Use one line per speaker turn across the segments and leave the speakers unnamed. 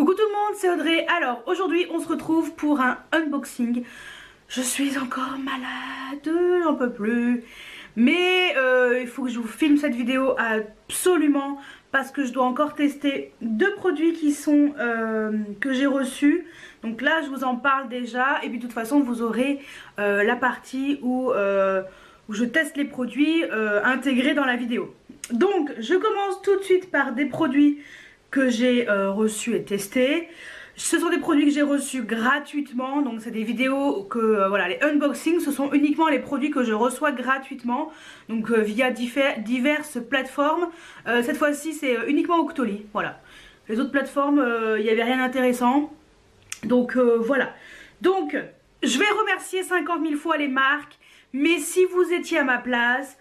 Coucou tout le monde, c'est Audrey. Alors aujourd'hui on se retrouve pour un unboxing. Je suis encore malade, j'en peux plus. Mais il faut que je vous filme cette vidéo absolument parce que je dois encore tester deux produits qui sont que j'ai reçus. Donc là je vous en parle déjà et puis de toute façon vous aurez la partie où je teste les produits intégrés dans la vidéo. Donc je commence tout de suite par des produits que j'ai reçus et testés. Ce sont des produits que j'ai reçus gratuitement, donc c'est des vidéos que voilà, les unboxings ce sont uniquement les produits que je reçois gratuitement, donc via diverses plateformes. Cette fois-ci c'est uniquement Octoly, voilà. Les autres plateformes il n'y avait rien d'intéressant, donc voilà. Donc je vais remercier 50 000 fois les marques, mais si vous étiez à ma place,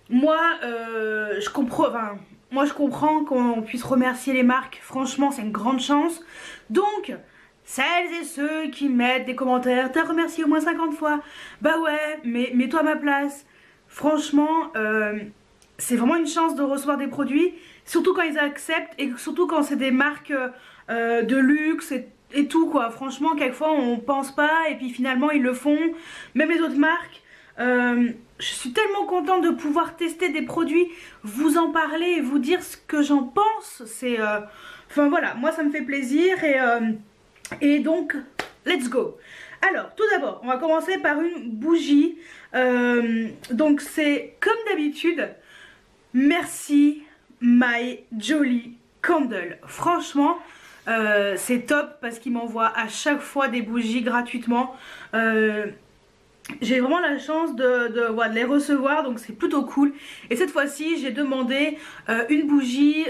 moi je comprends, enfin, moi je comprends qu'on puisse remercier les marques, franchement c'est une grande chance. Donc celles et ceux qui mettent des commentaires, t'as remercié au moins 50 fois, bah ouais, mais mets-toi à ma place. Franchement c'est vraiment une chance de recevoir des produits, surtout quand ils acceptent et surtout quand c'est des marques de luxe et tout quoi. Franchement quelquefois on pense pas et puis finalement ils le font, même les autres marques. Je suis tellement contente de pouvoir tester des produits, vous en parler et vous dire ce que j'en pense. C'est enfin voilà, moi ça me fait plaisir et donc let's go. Alors tout d'abord on va commencer par une bougie. Donc c'est comme d'habitude, merci My Jolly Candle. Franchement c'est top parce qu'il m'envoie à chaque fois des bougies gratuitement. J'ai vraiment la chance de les recevoir, donc c'est plutôt cool. Et cette fois-ci j'ai demandé une bougie,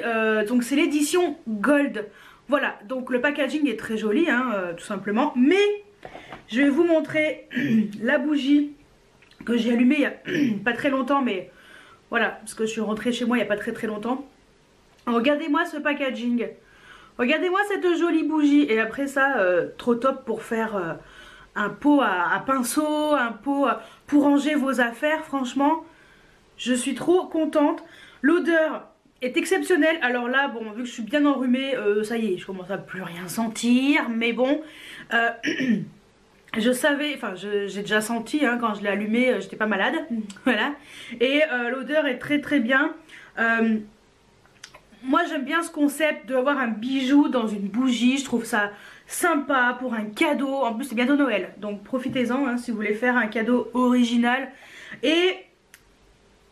donc c'est l'édition Gold. Voilà, donc le packaging est très joli hein, tout simplement. Mais je vais vous montrer la bougie que j'ai allumée il y a pas très longtemps, mais voilà, parce que je suis rentrée chez moi il n'y a pas très longtemps. Regardez-moi ce packaging, regardez-moi cette jolie bougie. Et après ça, trop top pour faire un pot à pinceau, un pot pour ranger vos affaires. Franchement je suis trop contente. L'odeur est exceptionnelle. Alors là bon, vu que je suis bien enrhumée, ça y est, je commence à plus rien sentir. Mais bon je savais, enfin j'ai déjà senti hein, quand je l'ai allumé, j'étais pas malade. Voilà. Et l'odeur est très bien. Moi j'aime bien ce concept d'avoir un bijou dans une bougie. Je trouve ça sympa pour un cadeau. En plus c'est bientôt Noël, donc profitez-en hein, si vous voulez faire un cadeau original. Et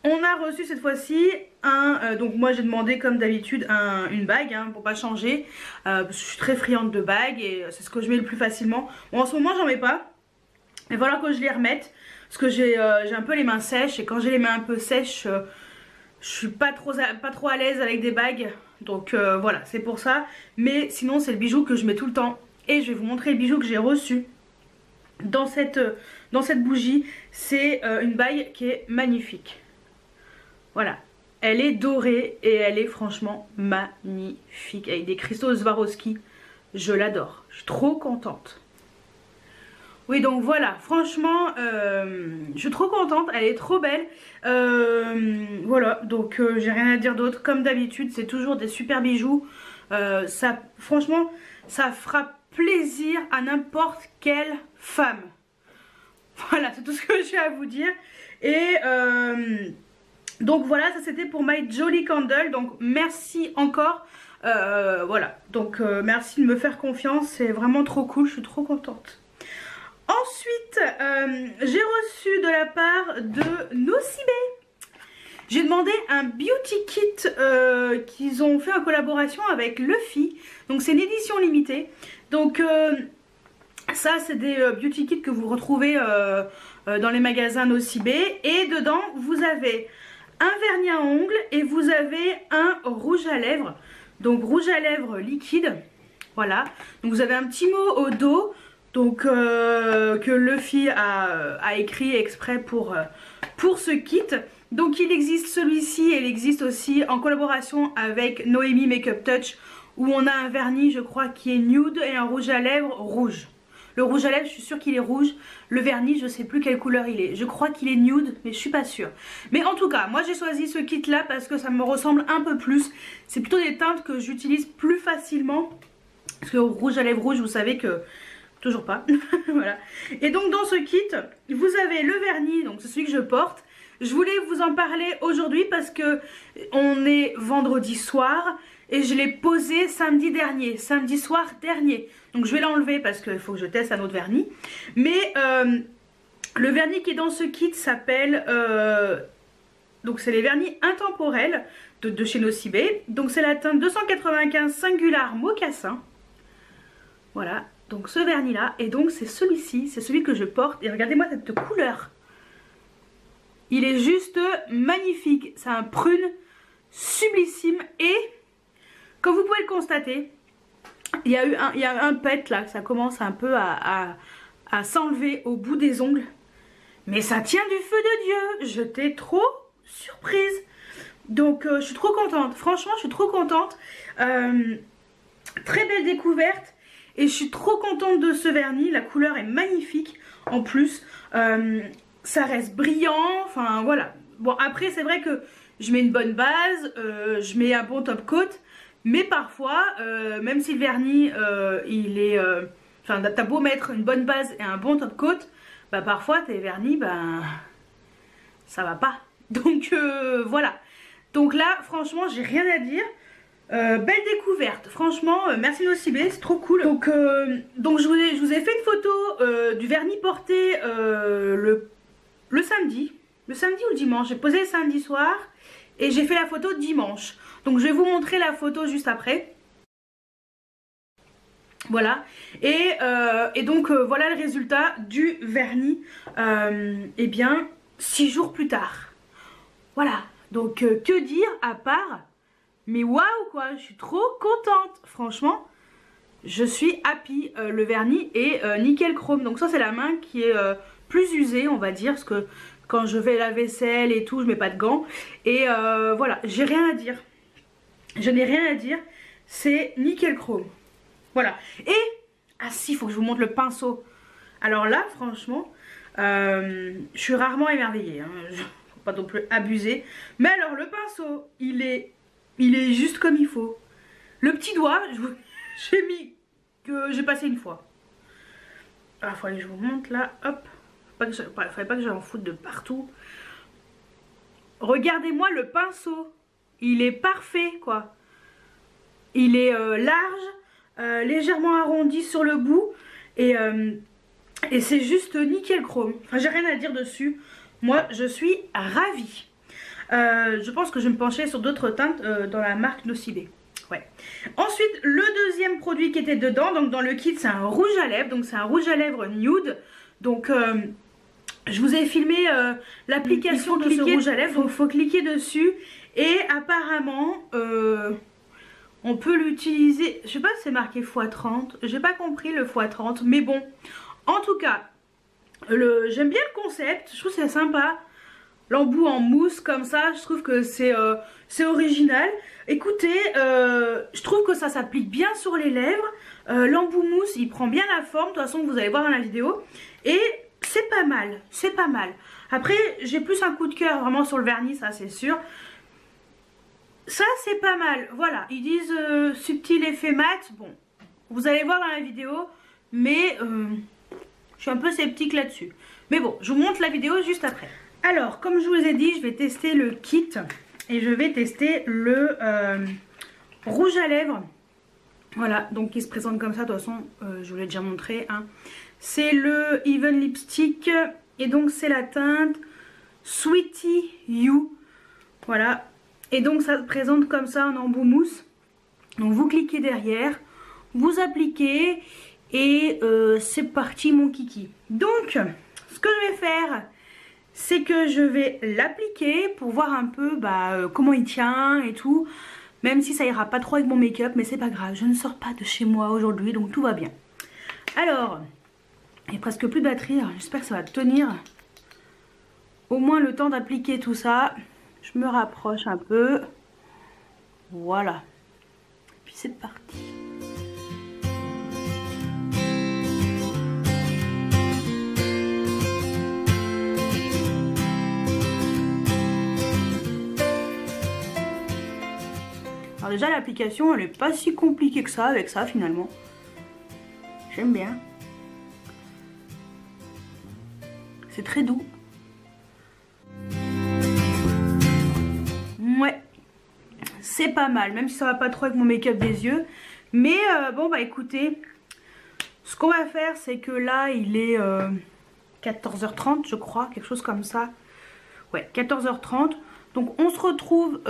on a reçu cette fois-ci un donc moi j'ai demandé comme d'habitude une bague hein, pour pas changer, parce que je suis très friande de bagues et c'est ce que je mets le plus facilement. Bon en ce moment j'en mets pas, mais voilà que je les remette parce que j'ai un peu les mains sèches et quand j'ai les mains un peu sèches je suis pas trop à l'aise avec des bagues. Donc voilà, c'est pour ça. Mais sinon c'est le bijou que je mets tout le temps. Et je vais vous montrer le bijou que j'ai reçu dans cette bougie. C'est une bague qui est magnifique. Voilà, elle est dorée et elle est franchement magnifique. Avec des cristaux Swarovski, je l'adore. Je suis trop contente. Oui donc voilà, franchement je suis trop contente, elle est trop belle. Voilà, donc j'ai rien à dire d'autre. Comme d'habitude c'est toujours des super bijoux. Ça, franchement ça fera plaisir à n'importe quelle femme. Voilà, c'est tout ce que j'ai à vous dire. Et donc voilà, ça c'était pour My Jolly Candle. Donc merci encore. Voilà, donc merci de me faire confiance, c'est vraiment trop cool, je suis trop contente. Ensuite, j'ai reçu de la part de Nocibé. J'ai demandé un beauty kit qu'ils ont fait en collaboration avec Luffy. Donc c'est une édition limitée. Donc ça c'est des beauty kits que vous retrouvez dans les magasins Nocibé. Et dedans vous avez un vernis à ongles et vous avez un rouge à lèvres. Donc rouge à lèvres liquide. Voilà. Donc vous avez un petit mot au dos. Donc que Luffy a écrit exprès pour ce kit. Donc il existe celui-ci et il existe aussi en collaboration avec Noémie Makeup Touch où on a un vernis je crois qui est nude et un rouge à lèvres rouge. Le rouge à lèvres je suis sûre qu'il est rouge, le vernis je sais plus quelle couleur il est. Je crois qu'il est nude mais je suis pas sûre. Mais en tout cas moi j'ai choisi ce kit là parce que ça me ressemble un peu plus. C'est plutôt des teintes que j'utilise plus facilement. Parce que rouge à lèvres rouge, vous savez que toujours pas. Voilà. Et donc dans ce kit, vous avez le vernis, donc c'est celui que je porte. Je voulais vous en parler aujourd'hui parce que on est vendredi soir et je l'ai posé samedi dernier, samedi soir dernier. Donc je vais l'enlever parce qu'il faut que je teste un autre vernis. Mais le vernis qui est dans ce kit s'appelle... donc c'est les vernis intemporels de chez Nocibé. Donc c'est la teinte 295 Singular Mocassin. Voilà, donc ce vernis là. Et donc c'est celui-ci, c'est celui que je porte. Et regardez-moi cette couleur. Il est juste magnifique. C'est un prune sublissime. Et comme vous pouvez le constater, il y a un pet là, ça commence un peu à s'enlever au bout des ongles. Mais ça tient du feu de Dieu. J'étais trop surprise. Donc je suis trop contente. Franchement, je suis trop contente. Très belle découverte. Et je suis trop contente de ce vernis. La couleur est magnifique. En plus, ça reste brillant. Enfin, voilà. Bon, après, c'est vrai que je mets une bonne base. Je mets un bon top coat. Mais parfois, même si le vernis, il est... Enfin, t'as beau mettre une bonne base et un bon top coat, bah parfois tes vernis, bah ça va pas. Donc voilà. Donc là, franchement, j'ai rien à dire. Belle découverte. Franchement, merci Nocibé, c'est trop cool. Donc je vous ai fait une photo du vernis porté le samedi. Le samedi ou le dimanche. J'ai posé le samedi soir et j'ai fait la photo dimanche. Donc je vais vous montrer la photo juste après. Voilà, et donc voilà le résultat du vernis, eh bien 6 jours plus tard. Voilà, donc que dire à part, mais waouh quoi, je suis trop contente, franchement, je suis happy. Le vernis est nickel chrome, donc ça c'est la main qui est plus usée on va dire, parce que quand je fais la vaisselle et tout, je mets pas de gants, et voilà, j'ai rien à dire, je n'ai rien à dire, c'est nickel chrome. Voilà. Et, ah si, il faut que je vous montre le pinceau. Alors là, franchement, je suis rarement émerveillée. Hein. Faut pas non plus abuser. Mais alors, le pinceau, il est juste comme il faut. Le petit doigt, j'ai mis que j'ai passé une fois. Alors, il fallait que je vous montre là. Hop. Fallait pas que j'en foute de partout. Regardez-moi le pinceau. Il est parfait, quoi. Il est large. Légèrement arrondi sur le bout et c'est juste nickel chrome. Enfin, j'ai rien à dire dessus. Moi, je suis ravie. Je pense que je vais me pencher sur d'autres teintes dans la marque Nocibé. Ouais. Ensuite, le deuxième produit qui était dedans, donc dans le kit, c'est un rouge à lèvres. Donc c'est un rouge à lèvres nude. Donc je vous ai filmé l'application de ce rouge à lèvres. Donc faut cliquer dessus et apparemment on peut l'utiliser, je sais pas si c'est marqué x30, j'ai pas compris le x30, mais bon, en tout cas, j'aime bien le concept, je trouve que c'est sympa, l'embout en mousse comme ça, je trouve que c'est original. Écoutez, je trouve que ça s'applique bien sur les lèvres, l'embout mousse, il prend bien la forme, de toute façon vous allez voir dans la vidéo, et c'est pas mal, c'est pas mal. Après, j'ai plus un coup de cœur vraiment sur le vernis, ça c'est sûr. Ça c'est pas mal, voilà, ils disent subtil effet mat, bon, vous allez voir dans la vidéo, mais je suis un peu sceptique là-dessus. Mais bon, je vous montre la vidéo juste après. Alors, comme je vous ai dit, je vais tester le kit et je vais tester le rouge à lèvres. Voilà, donc il se présente comme ça, de toute façon, je vous l'ai déjà montré. Hein. C'est le Even Lipstick et donc c'est la teinte Sweetie You, voilà. Et donc ça se présente comme ça en embout mousse. Donc vous cliquez derrière, vous appliquez et c'est parti mon kiki. Donc ce que je vais faire, c'est que je vais l'appliquer pour voir un peu comment il tient et tout. Même si ça ira pas trop avec mon make-up, mais c'est pas grave, je ne sors pas de chez moi aujourd'hui, donc tout va bien. Alors, il n'y a presque plus de batterie, j'espère que ça va tenir au moins le temps d'appliquer tout ça. Je me rapproche un peu. Voilà. Puis c'est parti. Alors déjà l'application elle est pas si compliquée que ça avec ça finalement. J'aime bien. C'est très doux. Ouais. C'est pas mal, même si ça va pas trop avec mon make-up des yeux. Mais bon bah écoutez, ce qu'on va faire c'est que là il est 14h30 je crois, quelque chose comme ça. Ouais, 14h30. Donc on se retrouve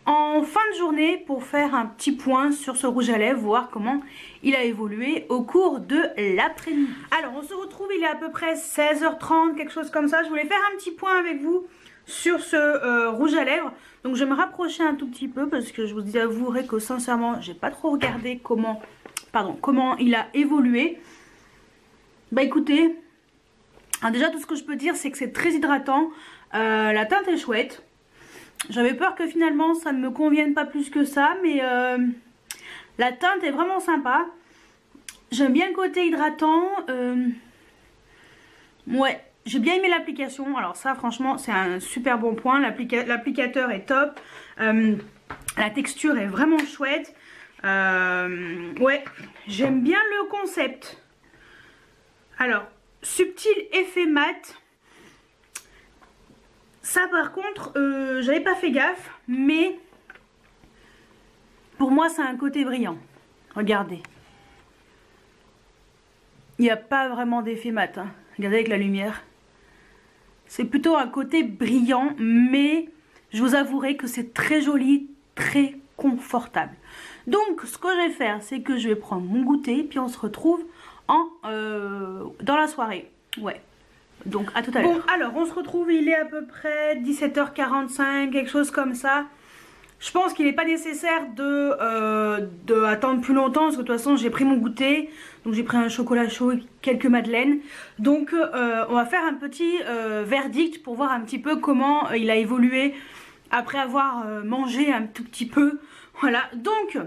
en fin de journée pour faire un petit point sur ce rouge à lèvres, voir comment il a évolué au cours de l'après-midi. Alors on se retrouve, il est à peu près 16h30, quelque chose comme ça. Je voulais faire un petit point avec vous sur ce rouge à lèvres. Donc je vais me rapprocher un tout petit peu parce que je vous avouerai que sincèrement j'ai pas trop regardé comment il a évolué. Bah écoutez, déjà tout ce que je peux dire c'est que c'est très hydratant. La teinte est chouette. J'avais peur que finalement ça ne me convienne pas plus que ça, mais la teinte est vraiment sympa. J'aime bien le côté hydratant. Ouais, j'ai bien aimé l'application. Alors ça franchement c'est un super bon point. L'applicateur est top. La texture est vraiment chouette. Ouais, j'aime bien le concept. Alors, subtil effet mat. Ça par contre, j'avais pas fait gaffe, mais pour moi ça a un côté brillant. Regardez. Il n'y a pas vraiment d'effet mat, hein. Regardez avec la lumière. C'est plutôt un côté brillant, mais je vous avouerai que c'est très joli, très confortable. Donc ce que je vais faire, c'est que je vais prendre mon goûter, puis on se retrouve dans la soirée. Ouais. Donc à tout à l'heure. Bon alors on se retrouve, il est à peu près 17h45, quelque chose comme ça. Je pense qu'il n'est pas nécessaire de attendre plus longtemps parce que de toute façon j'ai pris mon goûter. Donc j'ai pris un chocolat chaud et quelques madeleines. Donc on va faire un petit verdict pour voir un petit peu comment il a évolué après avoir mangé un tout petit peu. Voilà, donc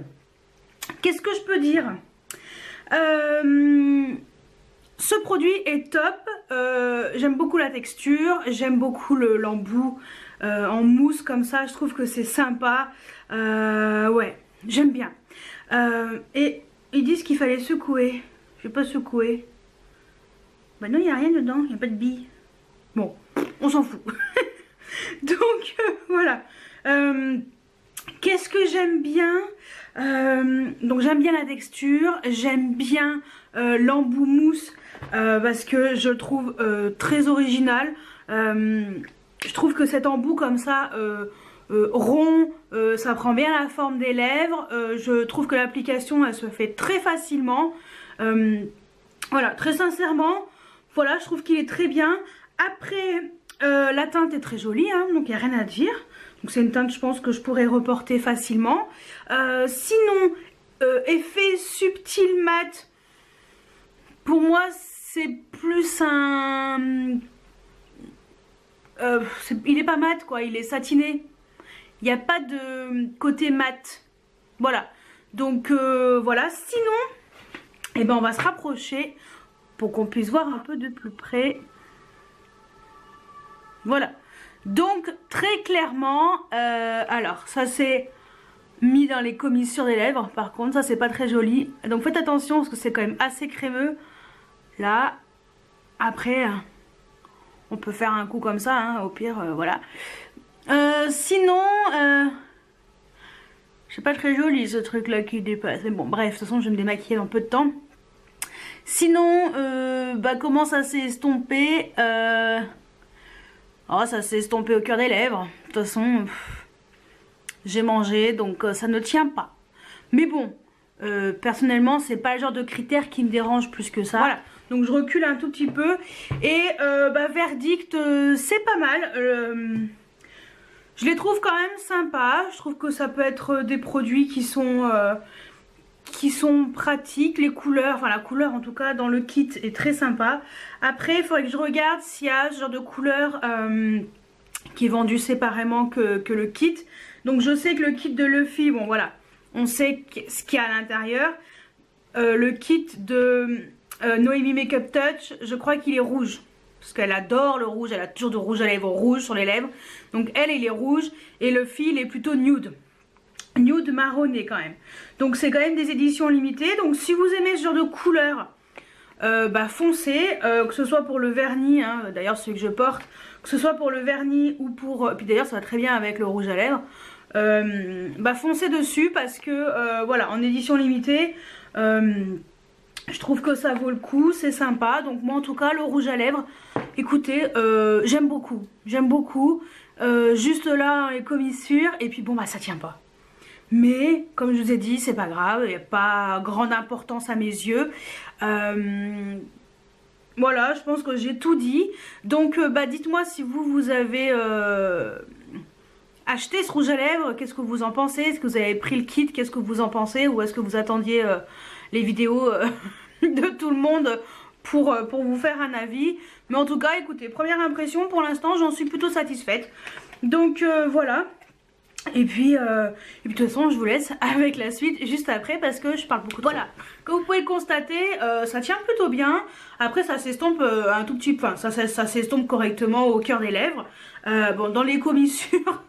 qu'est-ce que je peux dire? Ce produit est top, j'aime beaucoup la texture, j'aime beaucoup l'embout en mousse comme ça, je trouve que c'est sympa, ouais, j'aime bien. Et ils disent qu'il fallait secouer, je vais pas secouer. Bah non, il n'y a rien dedans, il n'y a pas de billes. Bon, on s'en fout. Donc voilà. Qu'est-ce que j'aime bien? Donc j'aime bien la texture, j'aime bien l'embout mousse parce que je le trouve très original. Je trouve que cet embout comme ça rond, ça prend bien la forme des lèvres. Je trouve que l'application elle se fait très facilement. Voilà, très sincèrement, voilà, je trouve qu'il est très bien. Après, la teinte est très jolie, hein, donc il n'y a rien à dire. Donc c'est une teinte je pense que je pourrais reporter facilement. Sinon, effet subtil mat, pour moi c'est plus un... il est pas mat quoi, il est satiné. Il n'y a pas de côté mat. Voilà. Donc voilà, sinon, eh ben, on va se rapprocher pour qu'on puisse voir un peu de plus près. Voilà. Donc très clairement, alors ça c'est mis dans les commissures des lèvres, par contre ça c'est pas très joli. Donc faites attention parce que c'est quand même assez crémeux. Là, après, on peut faire un coup comme ça, hein, au pire, voilà. Sinon, c'est pas très joli ce truc là qui dépasse. Mais bon, bref, de toute façon je vais me démaquiller dans peu de temps. Sinon, bah comment ça s'est estompé oh, ça s'est estompé au cœur des lèvres. De toute façon, j'ai mangé, donc ça ne tient pas. Mais bon, personnellement, c'est pas le genre de critère qui me dérange plus que ça. Voilà, donc je recule un tout petit peu. Et bah, verdict, c'est pas mal. Je les trouve quand même sympas. Je trouve que ça peut être des produits qui sont pratiques. Les couleurs, enfin la couleur en tout cas dans le kit est très sympa. Après il faudrait que je regarde s'il y a ce genre de couleur qui est vendu séparément que le kit. Donc je sais que le kit de Luffy, bon voilà, on sait ce qu'il y a à l'intérieur. Le kit de Noémie Makeup Touch, je crois qu'il est rouge. Parce qu'elle adore le rouge, elle a toujours du rouge à lèvres rouge sur les lèvres. Donc elle, il est rouge et Luffy, il est plutôt nude. Nude marronné quand même. Donc c'est quand même des éditions limitées. Donc si vous aimez ce genre de couleur, foncez, que ce soit pour le vernis, hein, d'ailleurs celui que je porte, que ce soit pour le vernis ou pour... puis d'ailleurs ça va très bien avec le rouge à lèvres. Foncez dessus parce que voilà, en édition limitée, je trouve que ça vaut le coup, c'est sympa. Donc moi en tout cas le rouge à lèvres, écoutez, j'aime beaucoup, juste là les commissures et puis bon ça tient pas. Mais comme je vous ai dit, c'est pas grave, il n'y a pas grande importance à mes yeux. Voilà, je pense que j'ai tout dit. Donc dites-moi si vous avez acheté ce rouge à lèvres, qu'est-ce que vous en pensez? Est-ce que vous avez pris le kit? Qu'est-ce que vous en pensez? Ou est-ce que vous attendiez les vidéos de tout le monde pour vous faire un avis? Mais en tout cas, écoutez, première impression, pour l'instant, j'en suis plutôt satisfaite. Donc voilà. Et puis de toute façon je vous laisse avec la suite juste après parce que je parle beaucoup trop. Voilà, comme vous pouvez le constater, ça tient plutôt bien. Après ça s'estompe un tout petit peu, ça s'estompe correctement au cœur des lèvres. Bon, dans les commissures,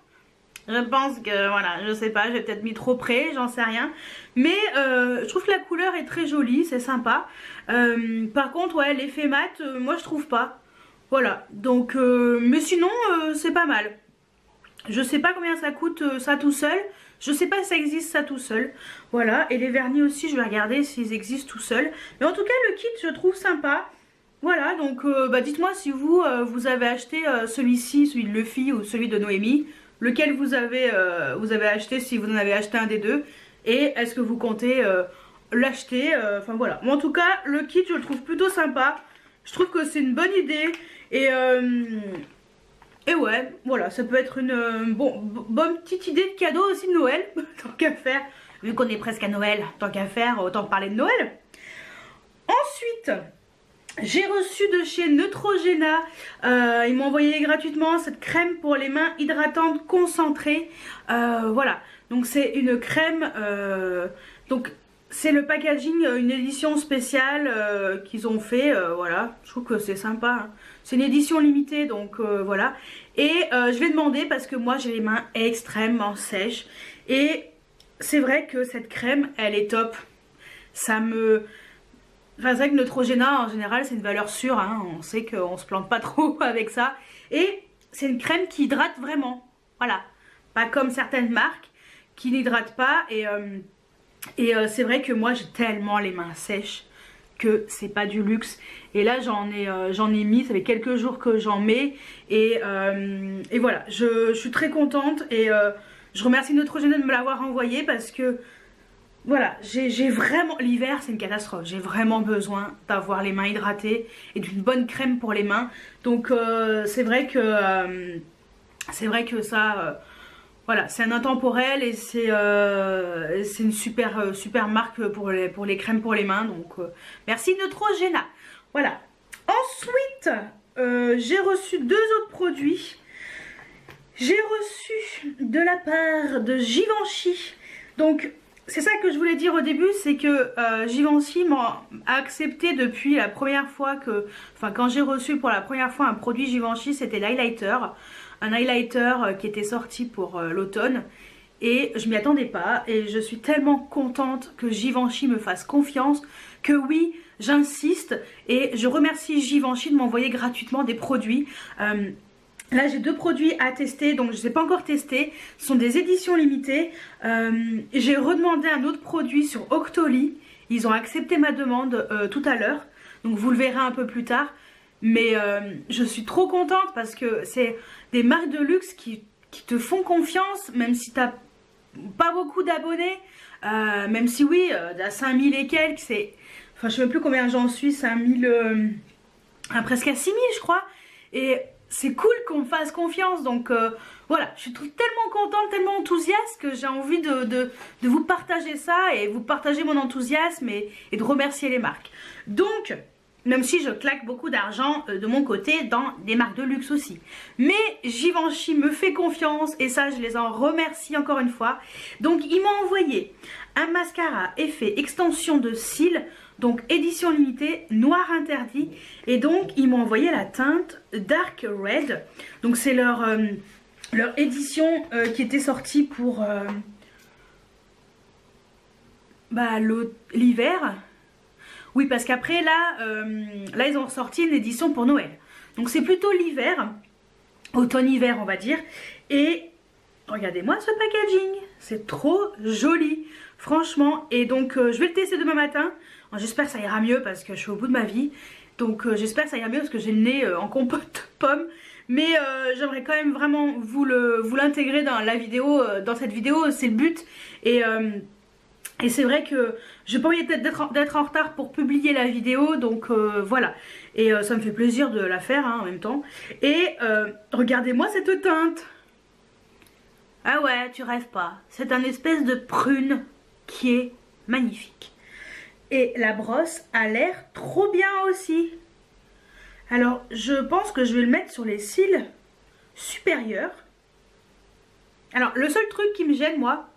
je pense que voilà, je sais pas, j'ai peut-être mis trop près, j'en sais rien. Mais je trouve que la couleur est très jolie, c'est sympa. Par contre ouais, l'effet mat, moi je trouve pas. Voilà, donc mais sinon c'est pas mal. Je sais pas combien ça coûte ça tout seul. Je sais pas si ça existe ça tout seul. Voilà, et les vernis aussi, je vais regarder s'ils existent tout seuls. Mais en tout cas, le kit, je trouve sympa. Voilà, donc dites-moi si vous avez acheté celui-ci, celui de Luffy ou celui de Noémie. Lequel vous avez acheté, si vous en avez acheté un des deux. Et est-ce que vous comptez l'acheter? Enfin voilà. Moi en tout cas, le kit, je le trouve plutôt sympa. Je trouve que c'est une bonne idée. Et ouais, voilà, ça peut être une bonne petite idée de cadeau aussi de Noël, tant qu'à faire. Vu qu'on est presque à Noël, tant qu'à faire, autant parler de Noël. Ensuite, j'ai reçu de chez Neutrogena, ils m'ont envoyé gratuitement cette crème pour les mains hydratantes concentrée. Voilà, donc c'est une crème, donc c'est le packaging, une édition spéciale qu'ils ont fait, voilà, je trouve que c'est sympa, hein. C'est une édition limitée, donc voilà. Et je l'ai demandé parce que moi j'ai les mains extrêmement sèches. Et c'est vrai que cette crème, elle est top. Ça me... Enfin, c'est vrai que Neutrogena en général c'est une valeur sûre, hein. On sait qu'on se plante pas trop avec ça. Et c'est une crème qui hydrate vraiment, voilà. Pas comme certaines marques qui n'hydratent pas. Et c'est vrai que moi j'ai tellement les mains sèches que c'est pas du luxe. Et là j'en ai mis, ça fait quelques jours que j'en mets. Et voilà, je suis très contente. Et je remercie Neutrogena de me l'avoir envoyé parce que voilà, j'ai vraiment... L'hiver c'est une catastrophe, j'ai vraiment besoin d'avoir les mains hydratées et d'une bonne crème pour les mains. Donc c'est vrai que ça... voilà, c'est un intemporel et c'est une super marque pour les crèmes pour les mains. Donc merci Neutrogena. Voilà. Ensuite, j'ai reçu deux autres produits. J'ai reçu de la part de Givenchy. Donc c'est ça que je voulais dire au début, c'est que Givenchy m'a accepté depuis la première fois que... Enfin, quand j'ai reçu pour la première fois un produit Givenchy, c'était l'highlighter. Un highlighter qui était sorti pour l'automne. Et je m'y attendais pas. Et je suis tellement contente que Givenchy me fasse confiance. Que oui, j'insiste. Et je remercie Givenchy de m'envoyer gratuitement des produits. Là j'ai deux produits à tester, donc je ne les ai pas encore testés. Ce sont des éditions limitées. J'ai redemandé un autre produit sur Octoly. Ils ont accepté ma demande tout à l'heure. Donc vous le verrez un peu plus tard. Mais je suis trop contente parce que c'est des marques de luxe qui te font confiance. Même si tu n'as pas beaucoup d'abonnés. Même si oui, à 5000 et quelques, c'est... Enfin je ne sais même plus combien j'en suis, 5000... presque à 6000 je crois. Et... c'est cool qu'on me fasse confiance, donc voilà, je suis tellement contente, tellement enthousiaste que j'ai envie de vous partager ça et vous partager mon enthousiasme et de remercier les marques. Donc, même si je claque beaucoup d'argent de mon côté dans des marques de luxe aussi. Mais Givenchy me fait confiance et ça je les en remercie encore une fois. Donc ils m'ont envoyé un mascara effet extension de cils. Donc édition limitée, noir interdit. Et donc ils m'ont envoyé la teinte Dark Red. Donc c'est leur édition qui était sortie pour l'hiver. Oui, parce qu'après là, là ils ont ressorti une édition pour Noël. Donc c'est plutôt l'hiver, automne-hiver on va dire. Et regardez-moi ce packaging, c'est trop joli, franchement. Et donc je vais le tester demain matin. J'espère que ça ira mieux parce que je suis au bout de ma vie. Donc j'espère que ça ira mieux parce que j'ai le nez en compote de pommes. Mais j'aimerais quand même vraiment vous l'intégrer dans la vidéo, dans cette vidéo, c'est le but. Et c'est vrai que j'ai pas envie d'être en retard pour publier la vidéo, donc voilà. Et ça me fait plaisir de la faire hein, en même temps. Et regardez-moi cette teinte. Ah ouais, tu rêves pas. C'est un espèce de prune qui est magnifique. Et la brosse a l'air trop bien aussi. Alors je pense que je vais le mettre sur les cils supérieurs. Alors le seul truc qui me gêne moi,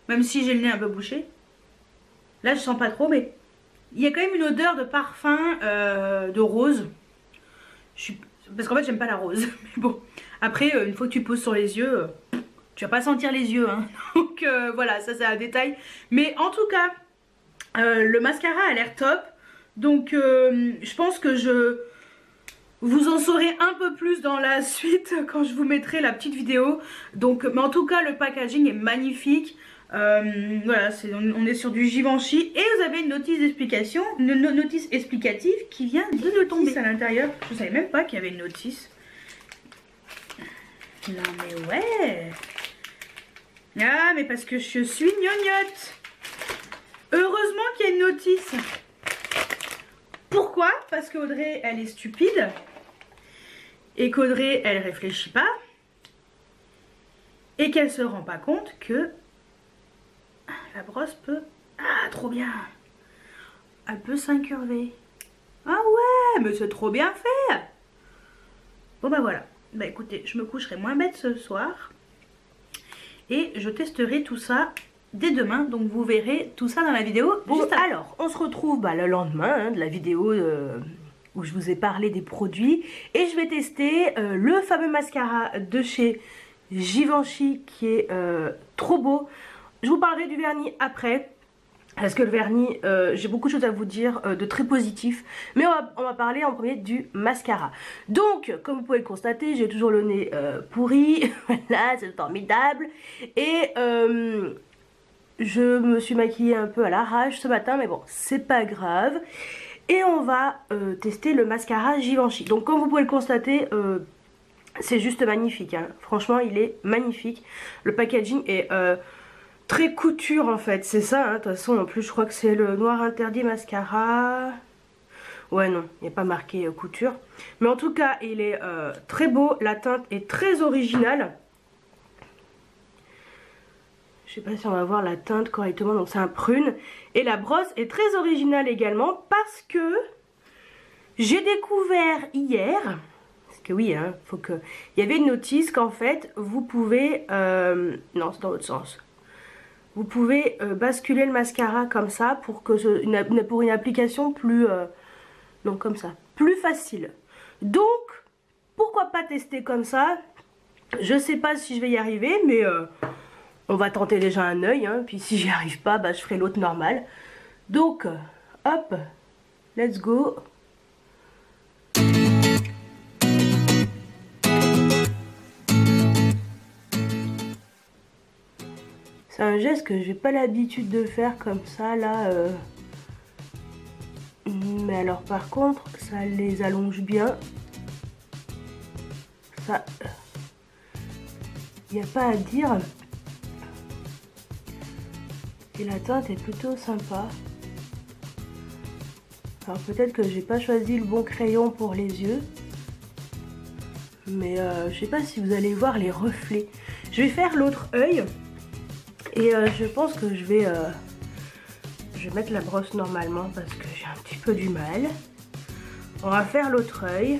même si j'ai le nez un peu bouché, là je sens pas trop, mais il y a quand même une odeur de parfum de rose. Parce qu'en fait j'aime pas la rose. Mais bon, après une fois que tu poses sur les yeux, tu vas pas sentir les yeux. Hein. Donc voilà, ça c'est un détail. Mais en tout cas, le mascara a l'air top. Donc je pense que vous en saurez un peu plus dans la suite quand je vous mettrai la petite vidéo. Donc, mais en tout cas le packaging est magnifique. Voilà, on est sur du Givenchy et vous avez une notice d'explication, une notice explicative qui vient de tomber à l'intérieur. Je savais même pas qu'il y avait une notice. Non mais ouais. Ah mais parce que je suis gnognotte. Heureusement qu'il y a une notice. Pourquoi? Parce qu'Audrey elle est stupide et qu'Audrey elle réfléchit pas et qu'elle se rend pas compte que la brosse peut... Ah, trop bien. Elle peut s'incurver. Ah ouais, mais c'est trop bien fait. Bon bah voilà. Bah écoutez, je me coucherai moins bête ce soir. Et je testerai tout ça dès demain. Donc vous verrez tout ça dans la vidéo.
Bon, alors, on se retrouve le lendemain hein, de la vidéo où je vous ai parlé des produits. Et je vais tester le fameux mascara de chez Givenchy qui est trop beau. Je vous parlerai du vernis après, parce que le vernis, j'ai beaucoup de choses à vous dire de très positif. Mais on va parler en premier du mascara. Donc, comme vous pouvez le constater, j'ai toujours le nez pourri. Voilà, c'est formidable. Et je me suis maquillée un peu à l'arrache ce matin, mais bon, c'est pas grave. Et on va tester le mascara Givenchy. Donc, comme vous pouvez le constater... c'est juste magnifique, hein. Franchement il est magnifique. Le packaging est très couture en fait, c'est ça hein. De toute façon en plus je crois que c'est le noir interdit mascara. Ouais non, il n'est pas marqué couture. Mais en tout cas il est très beau, la teinte est très originale. Je sais pas si on va voir la teinte correctement, donc c'est un prune. Et la brosse est très originale également parce que j'ai découvert hier... Que oui, hein, faut que... Il y avait une notice qu'en fait, vous pouvez... non, c'est dans l'autre sens. Vous pouvez basculer le mascara comme ça pour que pour une application plus... non, comme ça. Plus facile. Donc, pourquoi pas tester comme ça? Je sais pas si je vais y arriver, mais on va tenter déjà un œil. Hein, puis si j'y arrive pas, bah, je ferai l'autre normal. Donc, hop, let's go. C'est un geste que j'ai pas l'habitude de faire comme ça là. Mais alors par contre, ça les allonge bien. Ça, y a pas à dire. Et la teinte est plutôt sympa. Alors peut-être que j'ai pas choisi le bon crayon pour les yeux. Mais je sais pas si vous allez voir les reflets. Je vais faire l'autre œil. Et je pense que je vais mettre la brosse normalement parce que j'ai un petit peu du mal. On va faire l'autre œil.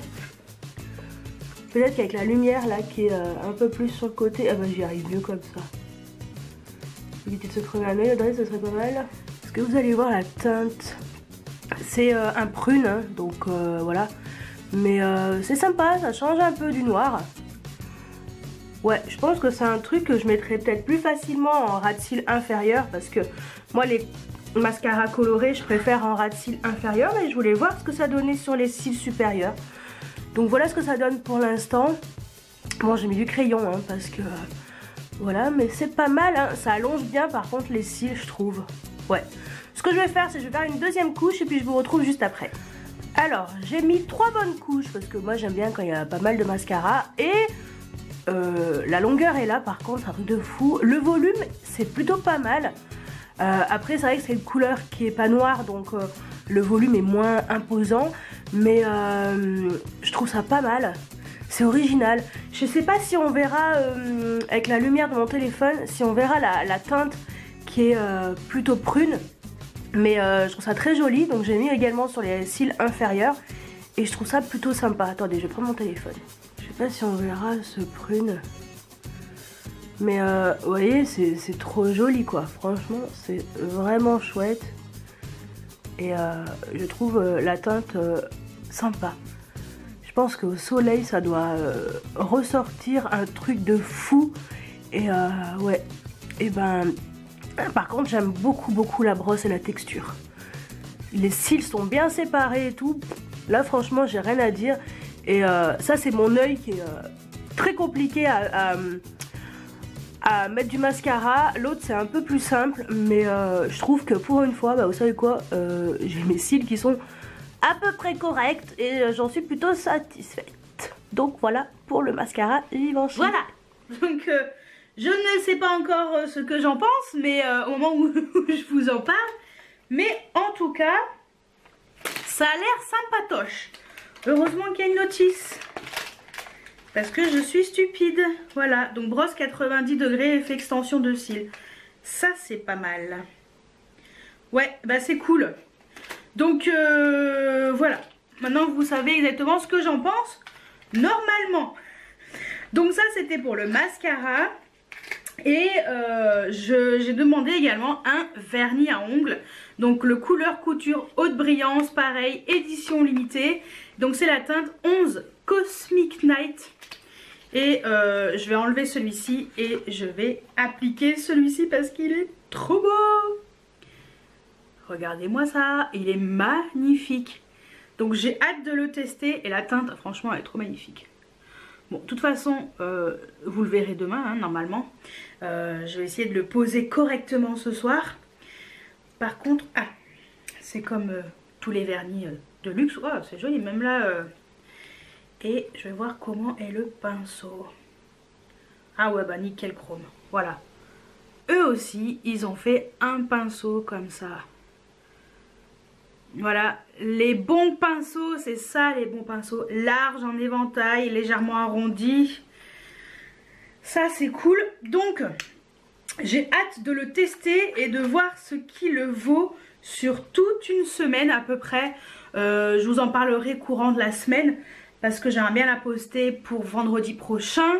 Peut-être qu'avec la lumière là qui est un peu plus sur le côté, ah bah j'y arrive mieux comme ça. Éviter de se crever un œil, Audrey, ce serait pas mal. Parce que vous allez voir la teinte. C'est un prune, hein, donc voilà. Mais c'est sympa, ça change un peu du noir. Ouais, je pense que c'est un truc que je mettrais peut-être plus facilement en ras de cils inférieur parce que moi mascara coloré, je préfère en ras de cils inférieur, mais je voulais voir ce que ça donnait sur les cils supérieurs. Donc voilà ce que ça donne pour l'instant. Bon, j'ai mis du crayon hein, parce que voilà, mais c'est pas mal hein. Ça allonge bien par contre les cils, je trouve. Ouais. Ce que je vais faire, c'est que je vais faire une deuxième couche et puis je vous retrouve juste après. Alors, j'ai mis 3 bonnes couches parce que moi j'aime bien quand il y a pas mal de mascara. Et la longueur est là par contre, un truc de fou. Le volume, c'est plutôt pas mal. Après, c'est vrai que c'est une couleur qui est pas noire, donc le volume est moins imposant. Mais je trouve ça pas mal. C'est original. Je sais pas si on verra avec la lumière de mon téléphone, si on verra la teinte qui est plutôt prune. Mais je trouve ça très joli. Donc j'ai mis également sur les cils inférieurs. Et je trouve ça plutôt sympa. Attendez, je vais prendre mon téléphone. Je sais pas si on verra ce prune. Mais vous voyez, c'est trop joli quoi. Franchement, c'est vraiment chouette. Et je trouve la teinte sympa. Je pense qu'au soleil, ça doit ressortir un truc de fou. Et ouais. Et ben, par contre, j'aime beaucoup la brosse et la texture. Les cils sont bien séparés et tout. Là, franchement, j'ai rien à dire. Et ça, c'est mon œil qui est très compliqué à mettre du mascara. L'autre, c'est un peu plus simple. Mais je trouve que pour une fois, bah, vous savez quoi, j'ai mes cils qui sont à peu près corrects. Et j'en suis plutôt satisfaite. Donc voilà pour le mascara Givenchy.
Voilà. Donc je ne sais pas encore ce que j'en pense, mais au moment où je vous en parle. Mais en tout cas, ça a l'air sympatoche. Heureusement qu'il y a une notice. Parce que je suis stupide. Voilà, donc brosse 90 degrés, effet extension de cils. Ça, c'est pas mal. Ouais, bah c'est cool. Donc, voilà. Maintenant, vous savez exactement ce que j'en pense. Normalement. Donc ça, c'était pour le mascara. Et j'ai demandé également un vernis à ongles. Donc le couleur couture haute brillance, pareil, édition limitée. Donc c'est la teinte 11 Cosmic Night. Et je vais enlever celui-ci et je vais appliquer celui-ci parce qu'il est trop beau. Regardez-moi ça, il est magnifique. Donc j'ai hâte de le tester et la teinte, franchement, elle est trop magnifique. Bon, de toute façon, vous le verrez demain, hein, normalement. Je vais essayer de le poser correctement ce soir. Par contre, ah, c'est comme tous les vernis de luxe. Oh, c'est joli, même là. Et je vais voir comment est le pinceau. Ah ouais, bah nickel chrome. Voilà. Eux aussi, ils ont fait un pinceau comme ça. Voilà, les bons pinceaux, c'est ça les bons pinceaux. Large, en éventail, légèrement arrondi. Ça c'est cool. Donc, j'ai hâte de le tester et de voir ce qui le vaut sur toute une semaine à peu près. Je vous en parlerai courant de la semaine parce que j'aimerais bien la poster pour vendredi prochain.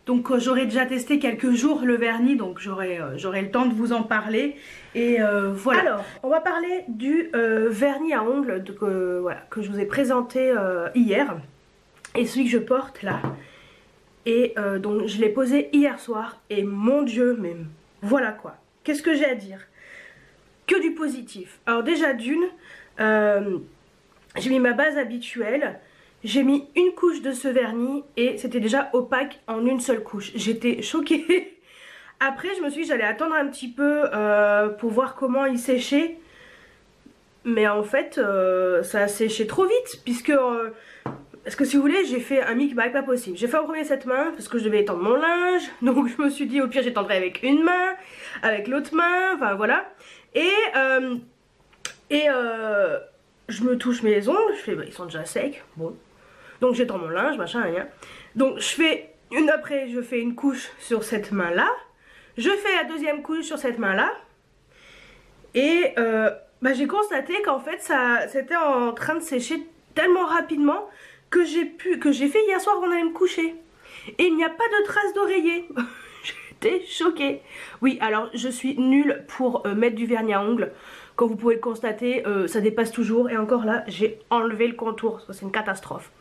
Donc j'aurai déjà testé quelques jours le vernis, donc j'aurai le temps de vous en parler. Et voilà. Alors, on va parler du vernis à ongles voilà, que je vous ai présenté hier. Et celui que je porte là. Et donc je l'ai posé hier soir. Et mon Dieu, mais voilà quoi. Qu'est-ce que j'ai à dire? Que du positif. Alors déjà d'une, j'ai mis ma base habituelle. J'ai mis une couche de ce vernis et c'était déjà opaque en une seule couche. J'étais choquée. Après, je me suis dit j'allais attendre un petit peu pour voir comment il séchait. Mais en fait, ça a séché trop vite. Parce que si vous voulez, j'ai fait un micmac pas possible. J'ai fait en premier cette main parce que je devais étendre mon linge. Donc je me suis dit au pire j'étendrai avec une main, avec l'autre main, enfin voilà. Et je me touche mes ongles, je fais bah, ils sont déjà secs, bon. Donc j'étends mon linge, machin, rien. Donc je fais je fais une couche sur cette main là. Je fais la deuxième couche sur cette main là. Et bah, j'ai constaté qu'en fait c'était en train de sécher tellement rapidement que j'ai fait hier soir avant d'aller me coucher. Et il n'y a pas de traces d'oreiller. J'étais choquée. Oui, alors je suis nulle pour mettre du vernis à ongles. Comme vous pouvez le constater, ça dépasse toujours. Et encore là, j'ai enlevé le contour. C'est une catastrophe.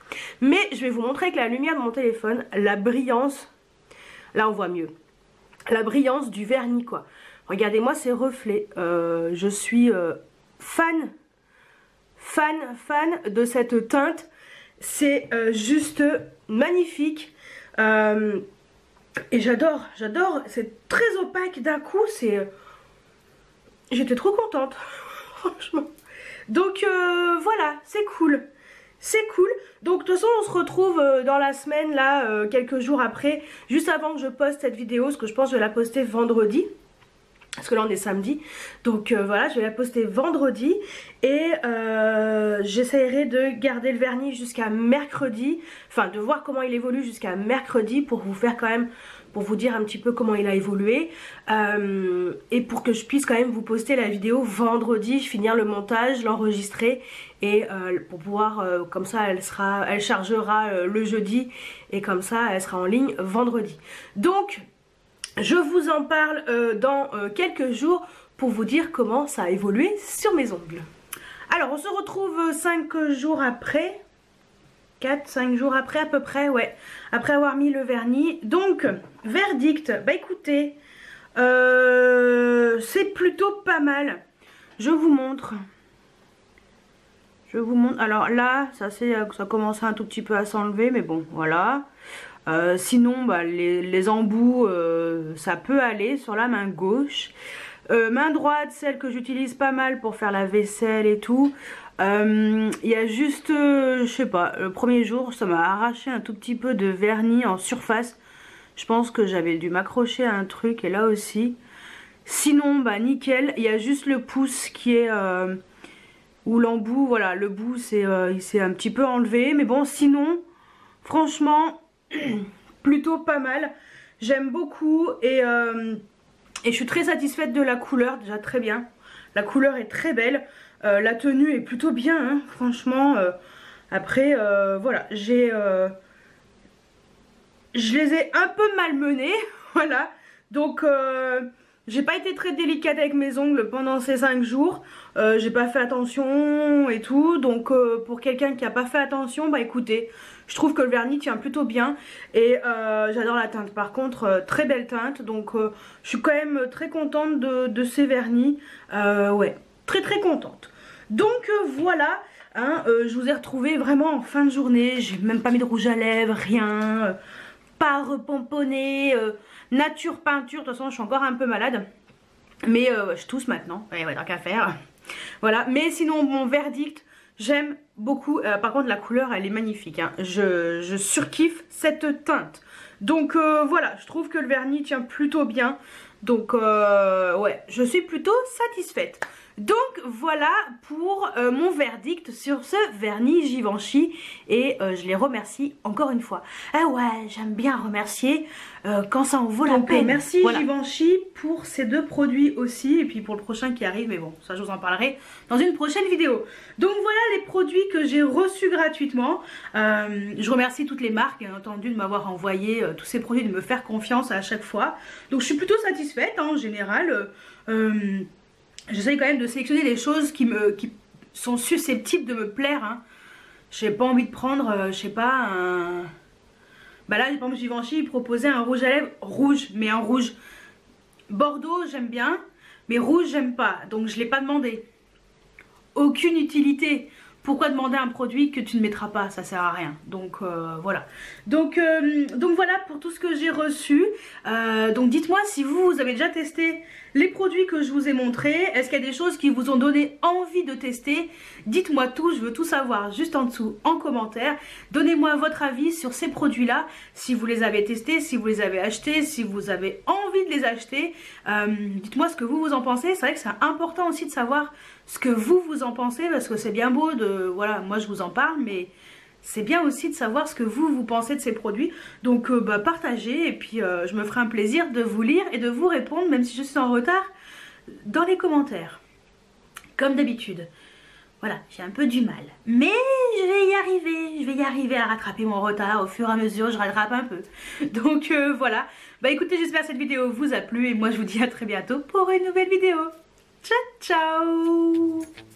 Mais je vais vous montrer avec la lumière de mon téléphone, la brillance. Là, on voit mieux.
la brillance du vernis quoi. Regardez-moi ces reflets. Je suis fan de cette teinte. C'est juste magnifique. Et j'adore. C'est très opaque d'un coup. J'étais trop contente. Franchement. Donc voilà, c'est cool. C'est cool. Donc de toute façon on se retrouve dans la semaine là, quelques jours après, juste avant que je poste cette vidéo, parce que je pense que je vais la poster vendredi. Parce que là on est samedi. Donc voilà, je vais la poster vendredi. Et j'essaierai de garder le vernis jusqu'à mercredi. Enfin de voir comment il évolue jusqu'à mercredi pour vous faire quand même, pour vous dire un petit peu comment il a évolué. Et pour que je puisse quand même vous poster la vidéo vendredi, finir le montage, l'enregistrer. Et pour pouvoir, comme ça elle chargera le jeudi. Et comme ça elle sera en ligne vendredi. Donc je vous en parle dans quelques jours pour vous dire comment ça a évolué sur mes ongles. Alors on se retrouve 5 jours après, 4-5 jours après à peu près, ouais, après avoir mis le vernis. Donc verdict, bah écoutez, c'est plutôt pas mal. Je vous montre. Alors là, ça commence un tout petit peu à s'enlever, mais bon, voilà. Sinon, bah, les embouts, ça peut aller sur la main gauche. Main droite, celle que j'utilise pas mal pour faire la vaisselle et tout. Il y a juste, je sais pas, le premier jour, ça m'a arraché un tout petit peu de vernis en surface. Je pense que j'avais dû m'accrocher à un truc et là aussi. Sinon, bah nickel. Il y a juste le pouce qui est... où l'embout, voilà, le bout il s'est un petit peu enlevé. Mais bon, sinon, franchement, plutôt pas mal. J'aime beaucoup et je suis très satisfaite de la couleur, déjà très bien. La couleur est très belle. La tenue est plutôt bien, hein, franchement. Après, voilà, je les ai un peu malmenés, voilà. Donc... j'ai pas été très délicate avec mes ongles pendant ces 5 jours. J'ai pas fait attention et tout. Donc pour quelqu'un qui a pas fait attention, bah écoutez, je trouve que le vernis tient plutôt bien. Et j'adore la teinte. Par contre, très belle teinte. Donc je suis quand même très contente de ces vernis. Ouais, très contente. Donc voilà, hein, je vous ai retrouvé vraiment en fin de journée. J'ai même pas mis de rouge à lèvres, rien. Pas repomponné. Nature peinture, de toute façon je suis encore un peu malade. Mais je tousse maintenant, ouais, tant qu'à faire. Voilà, mais sinon mon verdict, j'aime beaucoup. Par contre la couleur elle est magnifique, hein. Je surkiffe cette teinte. Donc voilà, je trouve que le vernis tient plutôt bien. Donc ouais, je suis plutôt satisfaite. Donc voilà pour mon verdict sur ce vernis Givenchy. Et je les remercie encore une fois. Ah ouais, j'aime bien remercier quand ça en vaut la peine. Merci voilà. Givenchy pour ces 2 produits aussi. Et puis pour le prochain qui arrive, mais bon, ça je vous en parlerai dans une prochaine vidéo. Donc voilà les produits que j'ai reçus gratuitement. Je remercie toutes les marques bien entendu de m'avoir envoyé tous ces produits, de me faire confiance à chaque fois. Donc je suis plutôt satisfaite hein, en général. J'essaye quand même de sélectionner des choses qui sont susceptibles de me plaire. Hein. J'ai pas envie de prendre, je sais pas, un... Bah là, par exemple, Givenchy, il proposait un rouge à lèvres rouge, mais un rouge bordeaux, j'aime bien, mais rouge, j'aime pas. Donc, je l'ai pas demandé. Aucune utilité. Pourquoi demander un produit que tu ne mettras pas? Ça sert à rien. Donc voilà. Donc voilà pour tout ce que j'ai reçu. Donc dites-moi si vous avez déjà testé les produits que je vous ai montrés. Est-ce qu'il y a des choses qui vous ont donné envie de tester? Dites-moi tout, je veux tout savoir juste en dessous en commentaire. Donnez-moi votre avis sur ces produits-là. Si vous les avez testés, si vous les avez achetés, si vous avez envie de les acheter. Dites-moi ce que vous en pensez. C'est vrai que c'est important aussi de savoir ce que vous en pensez, parce que c'est bien beau de... Voilà, moi je vous en parle, mais c'est bien aussi de savoir ce que vous pensez de ces produits. Donc bah, partagez, et puis je me ferai un plaisir de vous lire et de vous répondre, même si je suis en retard, dans les commentaires. Comme d'habitude. Voilà, j'ai un peu du mal. Mais je vais y arriver à rattraper mon retard. Au fur et à mesure, je rattrape un peu. Donc voilà. Bah écoutez, j'espère que cette vidéo vous a plu, et moi je vous dis à très bientôt pour une nouvelle vidéo. Ciao, ciao!